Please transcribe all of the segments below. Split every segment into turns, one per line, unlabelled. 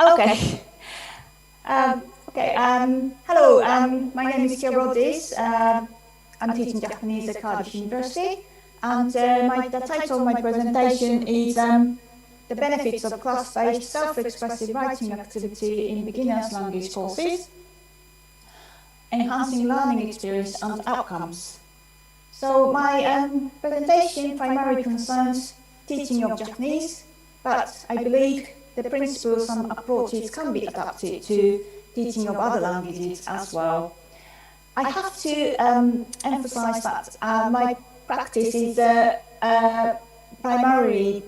Okay. Hello, my name is Roddis. I'm teaching Japanese at Cardiff University, and the title of my presentation is The Benefits of Class-Based Self-expressive Writing Activity in Beginners Language Courses, Enhancing Learning Experience and Outcomes. So my presentation primarily concerns teaching of Japanese, but I believe the principles and approaches can be adapted to teaching of other languages as well. I have to emphasize that my practice is primarily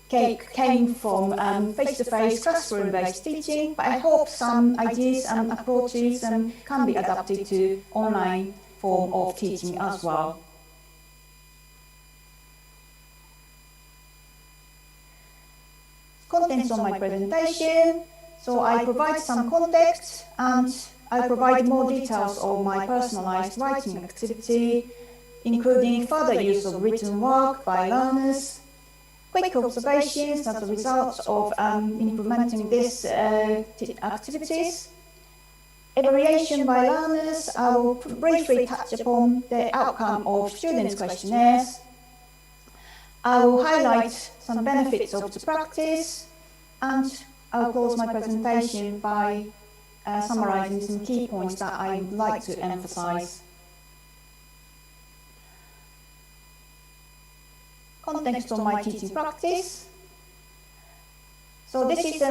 came from face-to-face classroom-based teaching, but I hope some ideas and approaches can be adapted to online form of teaching as well. Contents of my presentation. So I provide some context and I provide more details of my personalized writing activity, including further use of written work by learners, quick observations as a result of implementing these activities, evaluation by learners. I will briefly touch upon the outcome of students' questionnaires. I will highlight some benefits of the practice, and I'll close my presentation by summarizing some key points that I would like to emphasize. Context of my teaching practice. So this is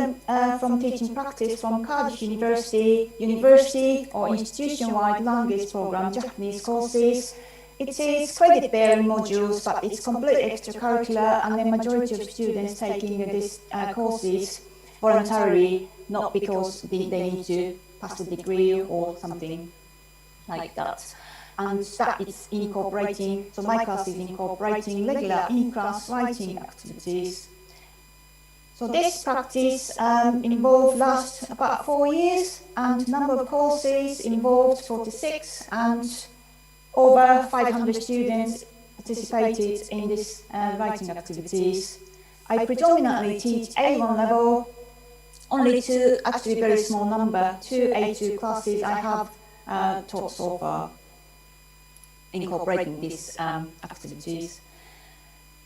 from teaching practice from Cardiff University or institution-wide language program Japanese courses. It is credit-bearing modules, but it's completely extracurricular, and the majority of students taking these courses voluntarily, not because they need to pass a degree or something like that. And that is incorporating, so my class is incorporating regular in-class writing activities. So this practice lasts about 4 years, and number of courses involved 46, and over 500 students participated in these writing activities. I predominantly teach A1 level, only two, actually very small number, two A2 classes I have taught so far, incorporating these activities.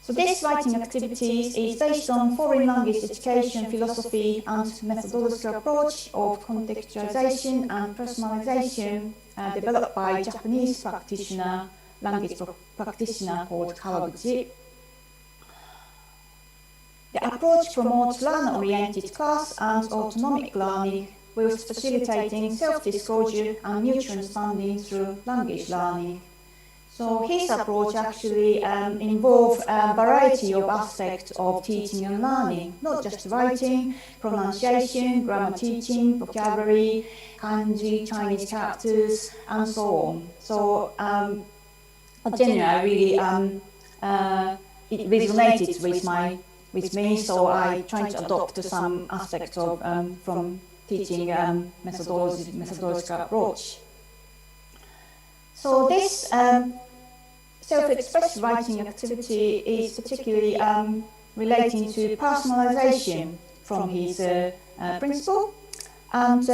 So this writing activities is based on foreign language education philosophy and methodological approach of contextualization and personalization developed by Japanese language practitioner called Kawaguchi. The approach promotes learner-oriented class and autonomic learning, whilst facilitating self-disclosure and mutual understanding through language learning. So his approach actually involves a variety of aspects of teaching and learning, not just writing, pronunciation, grammar teaching, vocabulary, kanji, Chinese characters, and so on. So generally, it resonated with me, so I tried to adopt some aspects of from teaching methodological approach. So this self-expressive writing activity is particularly relating to personalization from his principle, and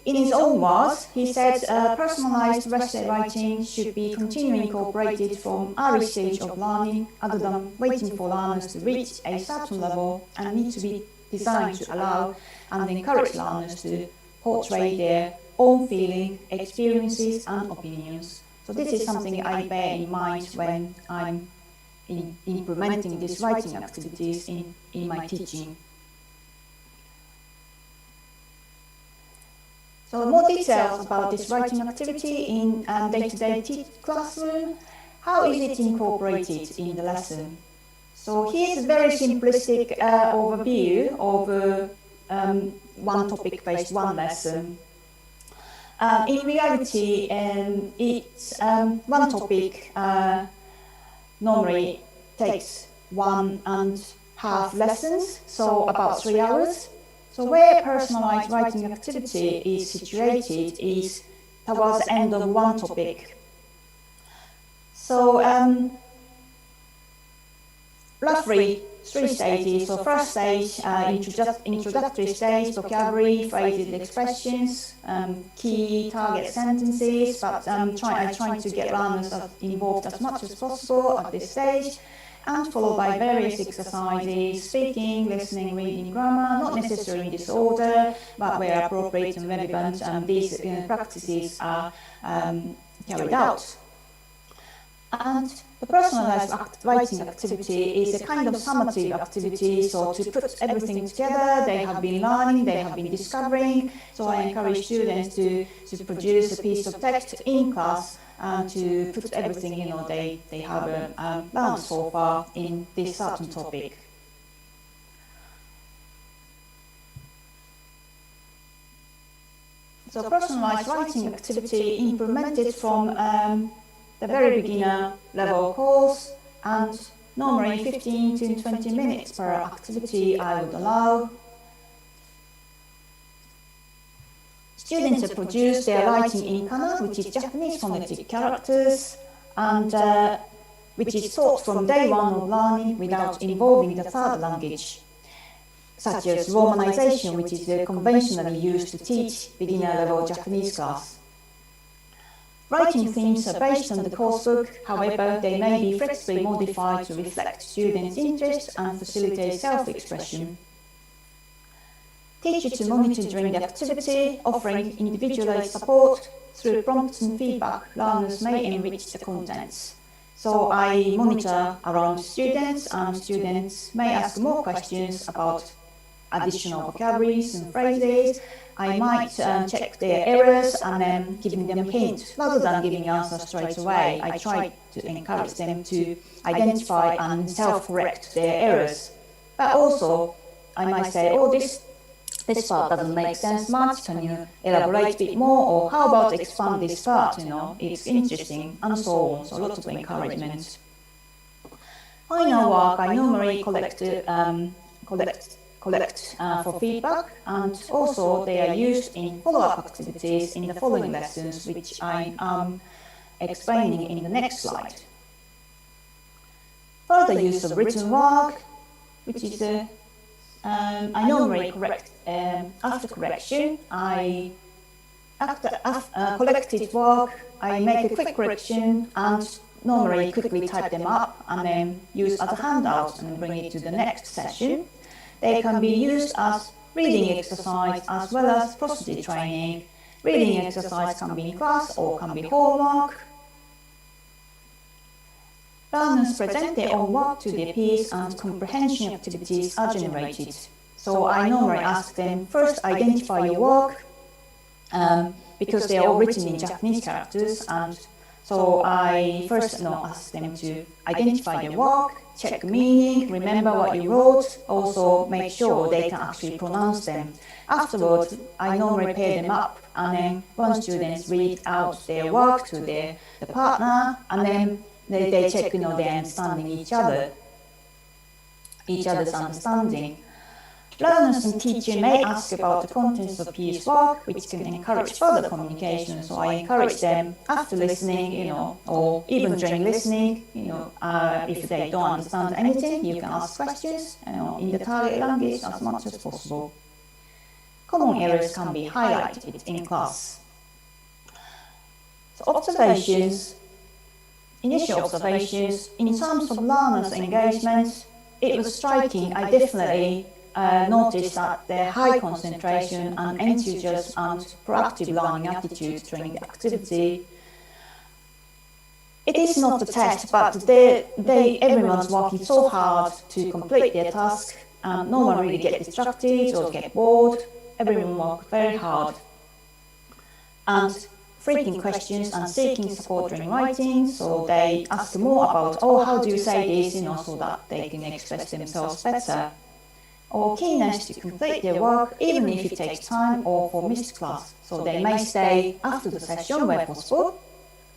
in his own words, he said personalized essay writing should be continually incorporated from early stage of learning, other than waiting for learners to reach a certain level, and need to be designed to allow and encourage learners to portray their own feeling, experiences, and opinions. So this is something I bear in mind when I'm implementing these writing activities in my teaching. So more details about this writing activity in day-to-day classroom. How is it incorporated in the lesson? So here's a very simplistic overview of one topic-based one lesson. In reality, it's one topic normally takes 1.5 lessons, so about 3 hours. So where personalized writing activity is situated is towards the end of one topic. So roughly three stages. So first stage, introductory stage, vocabulary, phrases, expressions, key target sentences, but I'm trying to get learners involved as much as possible at this stage, and followed by various exercises, speaking, listening, reading, grammar, not necessarily in this order, but where appropriate and relevant, these practices are carried out. And the personalized writing activity is a kind of summative activity, so to put everything together, they have been learning, they have been discovering, so I encourage students to produce a piece of text in class and to put everything, they have learned so far in this certain topic. So personalized writing activity implemented from the very beginner level course, and normally 15 to 20 minutes per activity I would allow. Students produce their writing in kana, which is Japanese phonetic characters, and which is taught from day one of learning without involving the third language, such as romanization, which is conventionally used to teach beginner level Japanese class. Writing themes are based on the coursebook, however, they may be flexibly modified to reflect students' interests and facilitate self-expression. Teach to monitor during the activity, offering individualized support through prompts and feedback. Learners may enrich the contents. So I monitor around students, and students may ask more questions about additional vocabularies and phrases. I might check their errors and then giving them hints rather than giving answers straight away. I try to encourage them to identify and self-correct their errors. But also, I might say, oh, this part doesn't make sense much. Can you elaborate a bit more? Or how about expand this part? It's interesting, and so on. So lots of encouragement. Final work, I normally collect for feedback, and also they are used in follow-up activities in the following lessons, which I am explaining in the next slide. Further use of written work, which is I normally correct after correction. After collected work, I make a quick correction and normally quickly type them up and then use as a handout and bring it to the next session. They can be used as reading exercise as well as procedure training. Reading exercise can be in class or can be homework. Learners present their own work to their peers and comprehension activities are generated. So I normally ask them first identify your work because they are all written in Japanese characters, and so I first ask them to identify their work, check meaning, remember what you wrote, also make sure they can actually pronounce them. Afterwards, I normally pair them up, and then one student read out their work to the partner, and then they check their understanding each other's understanding. Learners and teacher may ask about the contents of peers' work, which can encourage further communication. So I encourage them after listening, or even during listening, if they don't understand anything, you can ask questions, in the target language as much as possible. Common errors can be highlighted in class. So observations, initial observations, in terms of learners' engagement, it was striking. I definitely noticed that their high concentration and enthusiasm and proactive learning attitude during the activity. It is not a test, but everyone's working so hard to complete their task, and no one really gets distracted or get bored. Everyone worked very hard. And frequent questions and seeking support during writing, so they ask more about, how do you say this, so that they can express themselves better. Or keenness to complete their work, even if it takes time or for missed class. So they may stay after the session where possible,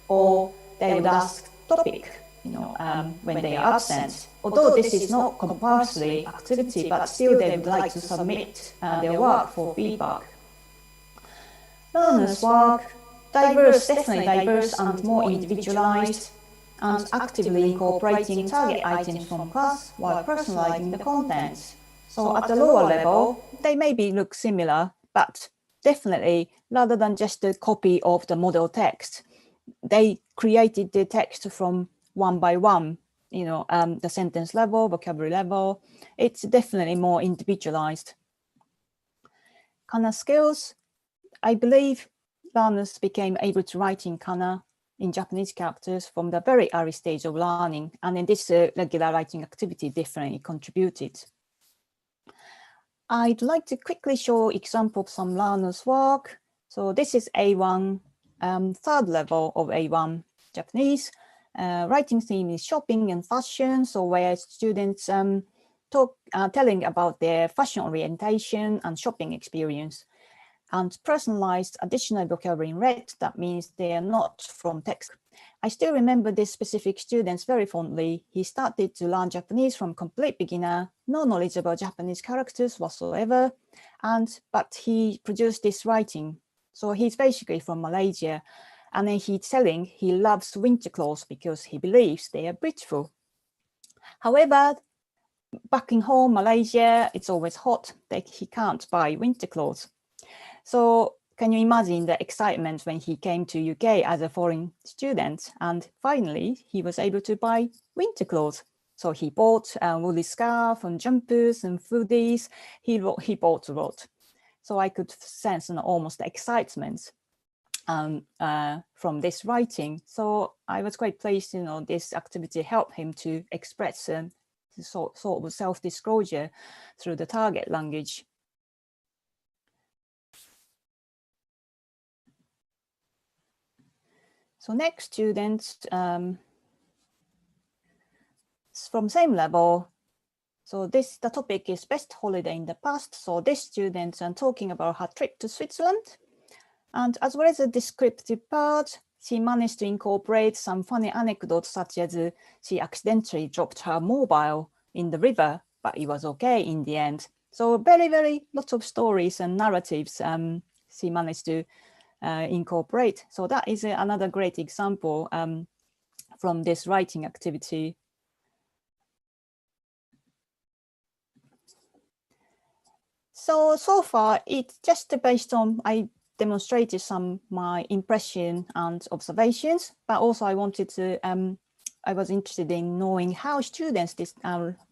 or they would ask topic, when they are absent. Although this is not compulsory activity, but still they would like to submit their work for feedback. Learners' work, definitely diverse and more individualized. and actively incorporating target items from class while personalizing the content. So at the lower level, they maybe look similar, but definitely rather than just a copy of the model text, they created the text from one by one, the sentence level, vocabulary level. It's definitely more individualized. Kana skills, I believe learners became able to write in kana in Japanese characters from the very early stage of learning, and in this regular writing activity definitely contributed. I'd like to quickly show example of some learners' work. So this is A1, third level of A1 Japanese. Writing theme is shopping and fashion, so where students telling about their fashion orientation and shopping experience. And personalized additional vocabulary in red, that means they are not from text. I still remember this specific student very fondly. He started to learn Japanese from complete beginner, no knowledge about Japanese characters whatsoever, but he produced this writing. So he's basically from Malaysia, and then he's telling he loves winter clothes because he believes they are beautiful. However, back in home, Malaysia, it's always hot, he can't buy winter clothes. So can you imagine the excitement when he came to UK as a foreign student, and finally he was able to buy winter clothes. So he bought a woolly scarf and jumpers and hoodies. He bought a lot. So I could sense almost excitement from this writing. So I was quite pleased, this activity helped him to express sort of self-disclosure through the target language. So next student from same level. So the topic is best holiday in the past. So this student talking about her trip to Switzerland. And as well as the descriptive part, she managed to incorporate some funny anecdotes such as she accidentally dropped her mobile in the river, but it was okay in the end. So very, very lots of stories and narratives she managed to incorporate. So that is another great example from this writing activity. So far, it's just based on, I demonstrated my impression and observations, but also I wanted to, I was interested in knowing how students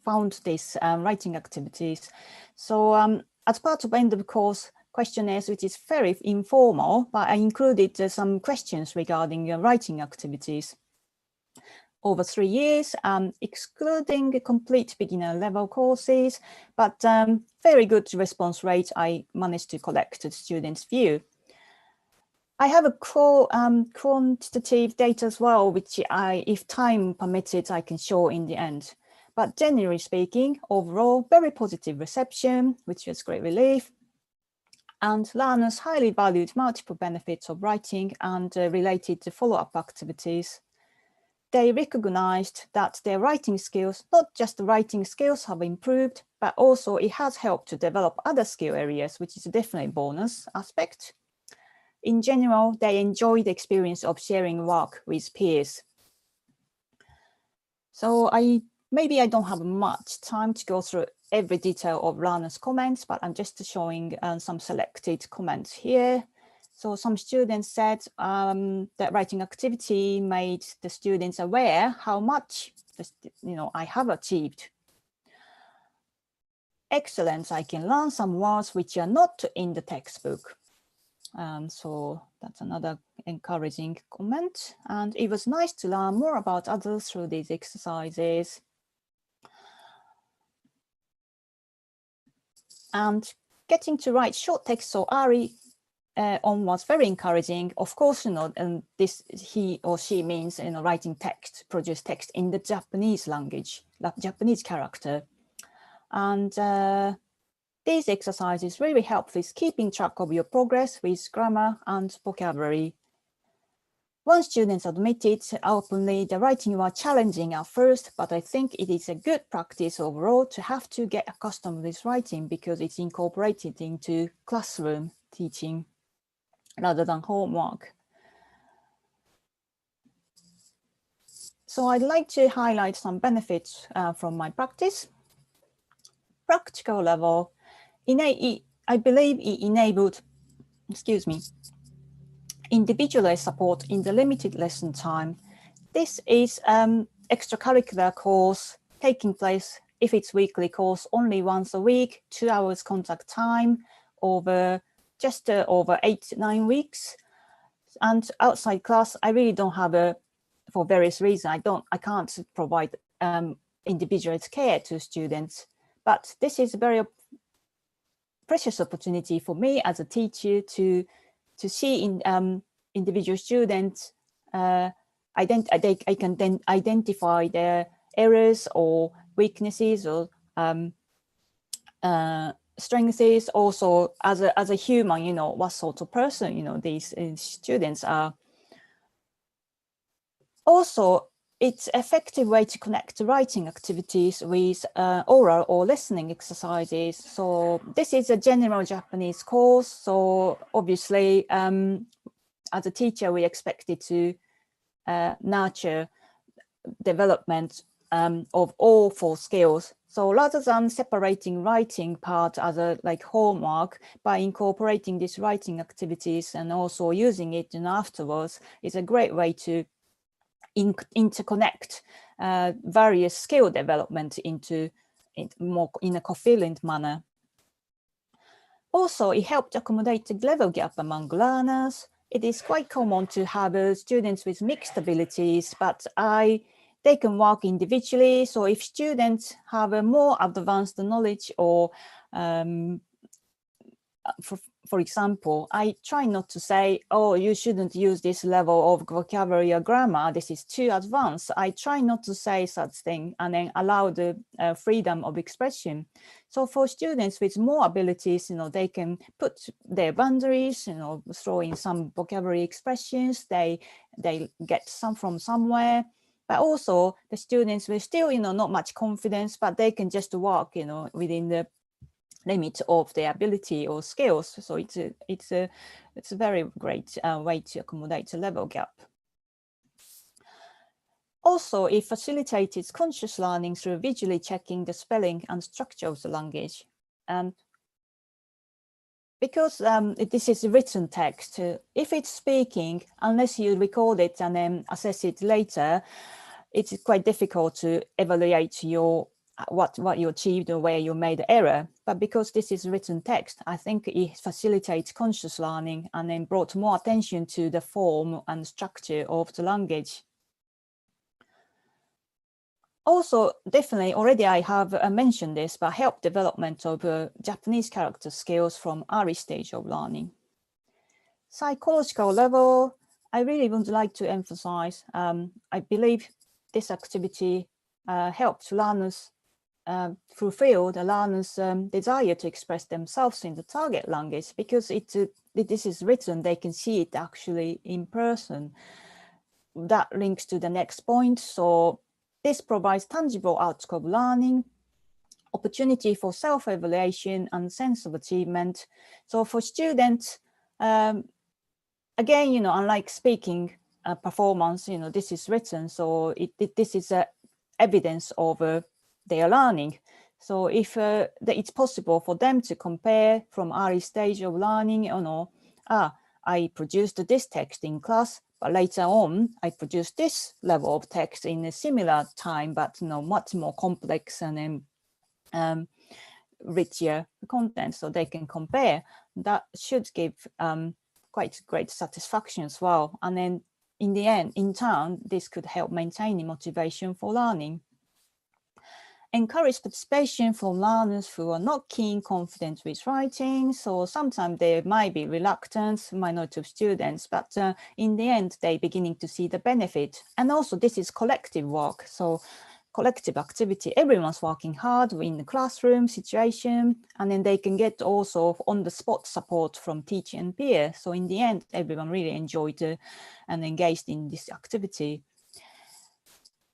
found these writing activities. So as part of end of course questionnaires, which is very informal, but I included some questions regarding writing activities over 3 years, excluding complete beginner level courses, but very good response rate I managed to collect the students' view. I have a quantitative data as well, which if time permitted, I can show in the end. But generally speaking, overall, very positive reception, which was great relief. And learners highly valued multiple benefits of writing and related to follow-up activities. They recognized that their writing skills, not just the writing skills have improved, but also it has helped to develop other skill areas, which is definitely a bonus aspect. In general, they enjoy the experience of sharing work with peers. So maybe I don't have much time to go through every detail of learners' comments, but I'm just showing some selected comments here. So some students said that writing activity made the students aware how much I have achieved. Excellent, I can learn some words which are not in the textbook. So that's another encouraging comment. And it was nice to learn more about others through these exercises. And getting to write short text so early on was very encouraging. Of course, and this he or she means writing text, produce text in the Japanese language, Japanese character. And these exercises really help with keeping track of your progress with grammar and vocabulary. One student admitted openly the writing was challenging at first, but I think it is a good practice overall to have to get accustomed to this writing because it's incorporated into classroom teaching rather than homework. So I'd like to highlight some benefits from my practice. Practical level, I believe it enabled, individualized support in the limited lesson time. This is extracurricular course taking place, if it's weekly course, only once a week, 2 hours contact time over just over 8 to 9 weeks. And outside class, I really don't have for various reasons, I can't provide individualized care to students. But this is a very precious opportunity for me as a teacher to see in individual students. I can then identify their errors or weaknesses or strengths. Also, as a human, you know, what sort of person, you know, these students are. Also, it's an effective way to connect writing activities with oral or listening exercises. So this is a general Japanese course. So obviously, as a teacher, we expected to nurture development of all 4 skills. So rather than separating writing part as a homework, by incorporating these writing activities and also using it afterwards is a great way to interconnect various skill development into more in a covalent manner. Also, it helped accommodate the level gap among learners. It is quite common to have students with mixed abilities, but they can work individually. So if students have a more advanced knowledge or for example, I try not to say, oh, you shouldn't use this level of vocabulary or grammar, this is too advanced. I try not to say such thing and then allow the freedom of expression. So for students with more abilities, you know, they can put their boundaries, you know, throw in some vocabulary expressions, they get some from somewhere. But also the students with still, you know, not much confidence, but they can just work, you know, within the limit of their ability or skills. So it's a very great way to accommodate the level gap. Also, it facilitates conscious learning through visually checking the spelling and structure of the language. Because this is written text, if it's speaking, unless you record it and then assess it later, it's quite difficult to evaluate your what you achieved or where you made error. But because this is written text, I think it facilitates conscious learning and then brought more attention to the form and structure of the language. Also, definitely, already I have mentioned this, but help development of Japanese character skills from early stage of learning. Psychological level, I really would like to emphasize, I believe this activity helps learners fulfill the learner's desire to express themselves in the target language, because this is written, they can see it actually in person. That links to the next point. So this provides tangible outcome of learning, opportunity for self-evaluation and sense of achievement. So for students, again, you know, unlike speaking performance, you know, this is written, so this is evidence of their learning. So if it's possible for them to compare from early stage of learning, you know, I produced this text in class, but later on I produced this level of text in a similar time, but you know, much more complex and richer content, so they can compare. That should give quite great satisfaction as well. And then in the end, in turn, this could help maintaining motivation for learning. Encourage participation from learners who are not keen, confident with writing. So sometimes there might be reluctance, minority of students, but in the end, they're beginning to see the benefit. And also this is collective work. So collective activity, everyone's working hard in the classroom situation, and then they can get also on the spot support from teacher and peer. So in the end, everyone really enjoyed and engaged in this activity.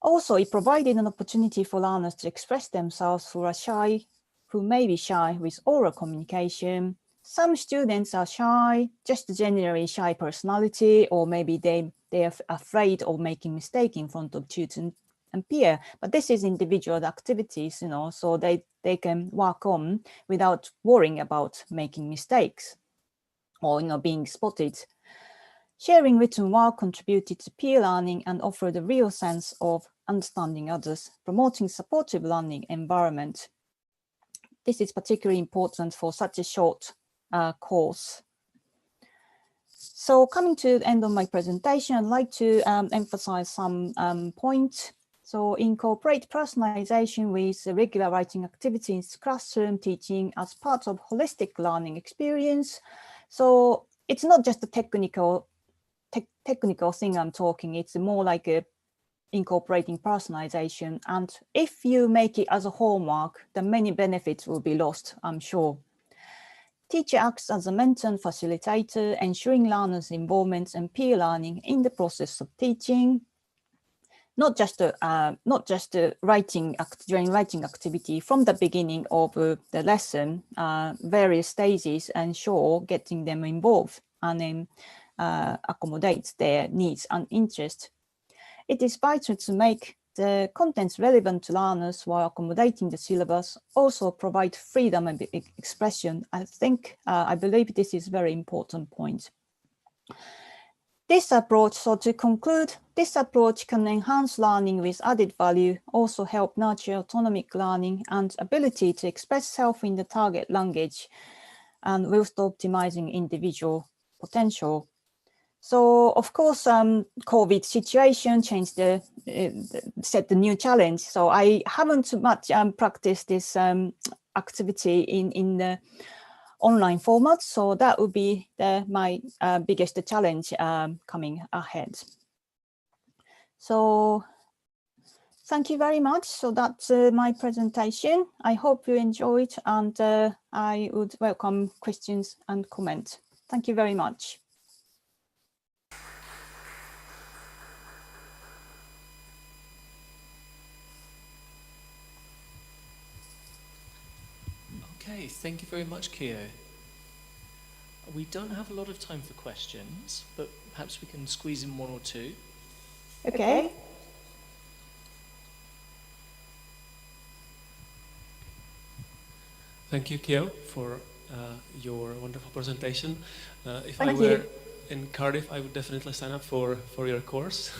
Also, it provided an opportunity for learners to express themselves who may be shy with oral communication. Some students are shy, just generally shy personality, or maybe they they're afraid of making mistake in front of tutor and peer. But this is individual activities, so they can work on without worrying about making mistakes or being spotted. Sharing written work contributed to peer learning and offered a real sense of understanding others, promoting supportive learning environment. This is particularly important for such a short course. So coming to the end of my presentation, I'd like to emphasize some points. So incorporate personalization with regular writing activities, classroom teaching as part of holistic learning experience. So it's not just a technical thing I'm talking, it's more like incorporating personalization. And if you make it as a hallmark, then many benefits will be lost, I'm sure. Teacher acts as a mentor and facilitator, ensuring learners' involvement and peer learning in the process of teaching. Not just during writing activity from the beginning of the lesson, various stages, ensure getting them involved and then accommodate their needs and interests. It is vital to make the contents relevant to learners while accommodating the syllabus, also provide freedom of expression. I believe this is a very important point. This approach, so to conclude, this approach can enhance learning with added value, also help nurture autonomic learning and ability to express self in the target language, and whilst optimizing individual potential. So of course, COVID situation changed set the new challenge. So I haven't much practiced this activity in the online format. So that would be my biggest challenge coming ahead. So thank you very much. So that's my presentation. I hope you enjoyed, and I would welcome questions and comments. Thank you very much.
Okay, thank you very much, Kiyo. We don't have a lot of time for questions, but perhaps we can squeeze in one or two.
Okay.
Thank you, Kiyo, for your wonderful presentation. If
Thank
I were
you.
in Cardiff, I would definitely sign up for your course.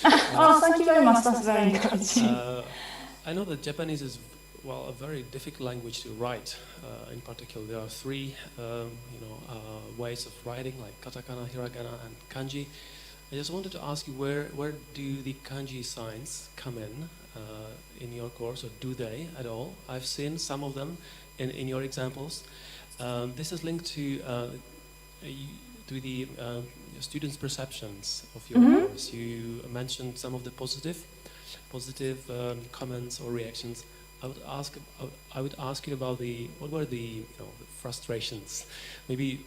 Oh, thank you very much. That's very encouraging.
I know that Japanese is, well, a very difficult language to write. In particular, there are three, ways of writing, like katakana, hiragana, and kanji. I just wanted to ask you, where do the kanji signs come in your course, or do they at all? I've seen some of them in your examples. This is linked to the students' perceptions of your course. You mentioned some of the positive comments or reactions. I would ask you about what were the frustrations. Maybe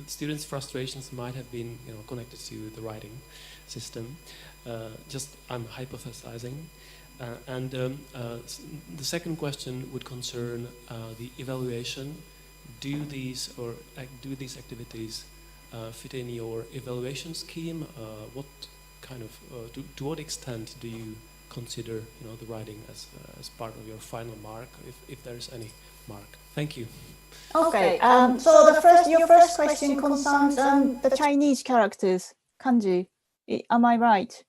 students' frustrations might have been connected to the writing system. I'm hypothesizing. And the second question would concern the evaluation. Do these activities fit in your evaluation scheme? What kind of to what extent do you consider the writing as part of your final mark, if there is any mark? Thank you.
Okay. So your first question concerns the Chinese characters, kanji. Am I right?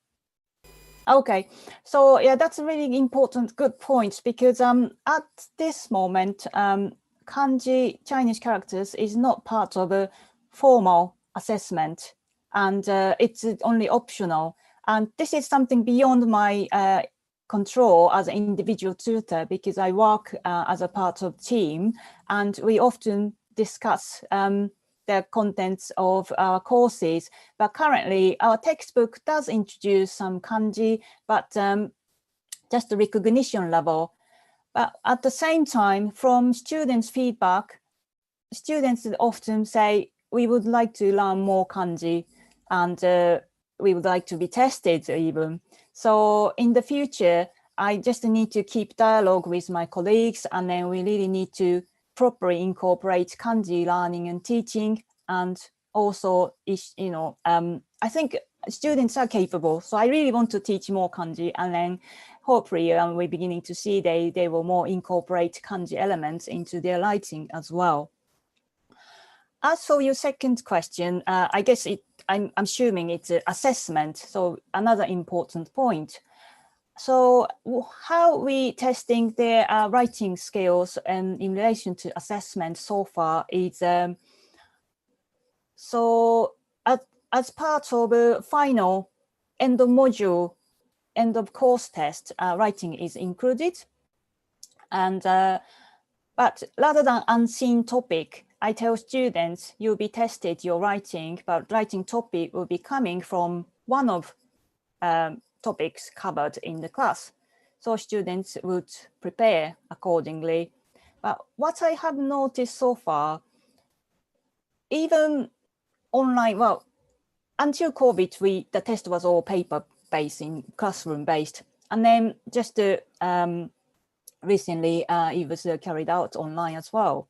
Okay. So yeah, that's a really important, good point, because at this moment, kanji, Chinese characters, is not part of a formal assessment, and it's only optional. And this is something beyond my control as an individual tutor, because I work as a part of team, and we often discuss the contents of our courses. But currently, our textbook does introduce some kanji, but just the recognition level. But at the same time, from students' feedback, students often say, we would like to learn more kanji, and we would like to be tested even. So in the future, I just need to keep dialogue with my colleagues, and then we really need to properly incorporate kanji learning and teaching. And also, I think students are capable. So I really want to teach more kanji, and then hopefully we're beginning to see they will more incorporate kanji elements into their writing as well. As for your second question, I guess I'm assuming it's an assessment. So another important point. So how we testing their writing skills and in relation to assessment so far is, so as part of a final end of module, end of course test, writing is included. And but rather than unseen topic, I tell students you'll be tested your writing, but writing topic will be coming from one of topics covered in the class. So students would prepare accordingly. But what I have noticed so far, even online, well, until COVID, the test was all paper-based, in classroom-based. And then just recently, it was carried out online as well.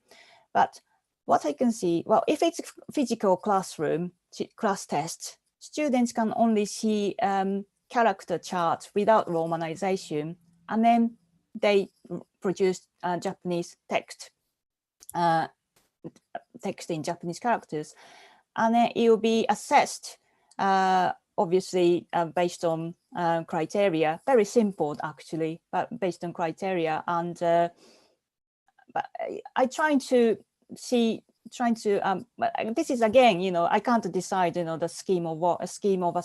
But what I can see, well, if it's a physical classroom, class test, students can only see character chart without romanization, and then they produce Japanese text, text in Japanese characters, and then it will be assessed, obviously based on criteria, very simple actually, but based on criteria. And but I trying to see, this is again, you know, I can't decide, you know, the scheme of what a scheme of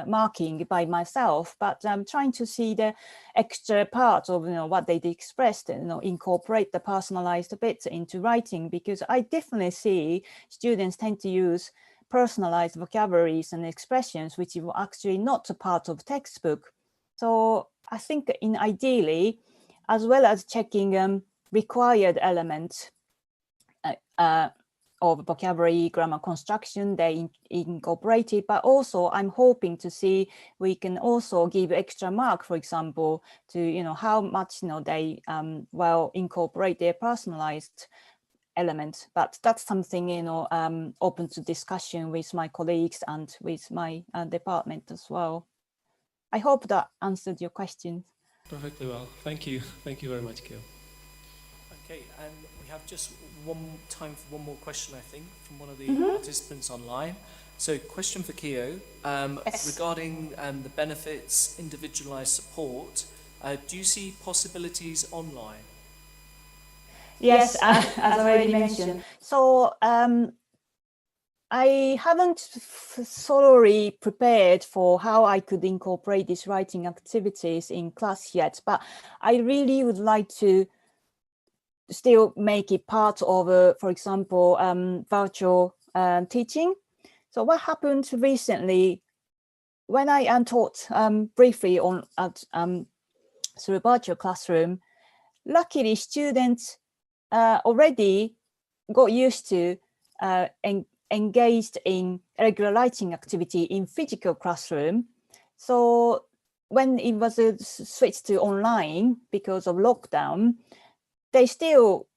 marking by myself, but I'm trying to see the extra part of, you know, what they expressed, you know, incorporate the personalized bits into writing, because I definitely see students tend to use personalized vocabularies and expressions which are actually not a part of textbook. So I think in ideally, as well as checking required elements of vocabulary, grammar construction, they incorporated, but also I'm hoping to see we can also give extra mark, for example, to, you know, how much, you know, they well incorporate their personalized element. But that's something, you know, open to discussion with my colleagues and with my department as well. I hope that answered your question.
Perfectly well. Thank you. Thank you very much, Kiyo.
Okay, and we have just time for one more question, I think, from one of the
Mm-hmm.
participants online. So, question for Kiyo,
Yes.
regarding the benefits, individualized support. Do you see possibilities online?
Yes, as already mentioned. So I haven't thoroughly prepared for how I could incorporate these writing activities in class yet, but I really would like to still make it part of, for example, virtual teaching. So what happened recently, when I taught briefly on through virtual classroom, luckily students already got used to engaged in regular writing activity in physical classroom. So when it was switched to online because of lockdown, they still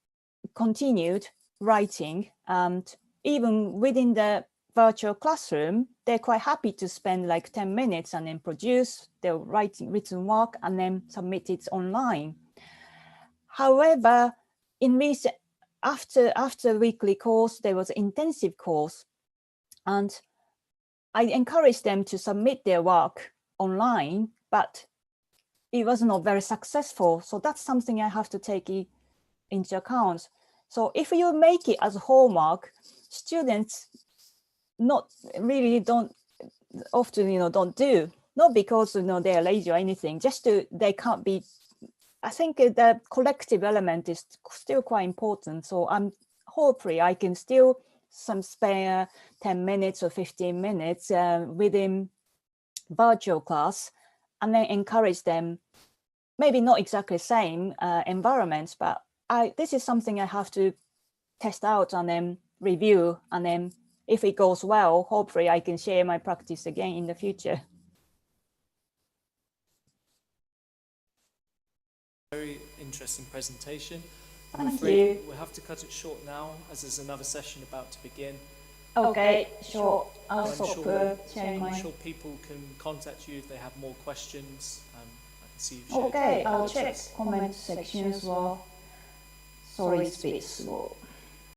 continued writing, and even within the virtual classroom, they're quite happy to spend like 10 minutes and then produce their written work and then submit it online. However, in recent, after weekly course, there was intensive course, and I encouraged them to submit their work online, but it was not very successful. So that's something I have to take into account. So if you make it as homework, students not really don't often, you know, don't do, not because, you know, they're lazy or anything, just they can't be. I think the collective element is still quite important. So I'm hopefully I can still some spare 10 minutes or 15 minutes within virtual class, and then encourage them, maybe not exactly the same environments, but this is something I have to test out and then review, and then if it goes well, hopefully I can share my practice again in the future.
Very interesting presentation. I'm
Thank
afraid
you.
we'll have to cut it short now, as there's another session about to begin.
Okay, sure. I'll
I'm
stop sharing
I'm
my...
sure people can contact you if they have more questions. I can see you've shared
Okay,
your
I'll check
comments.
comment section as well. Sorry, it's a bit slow.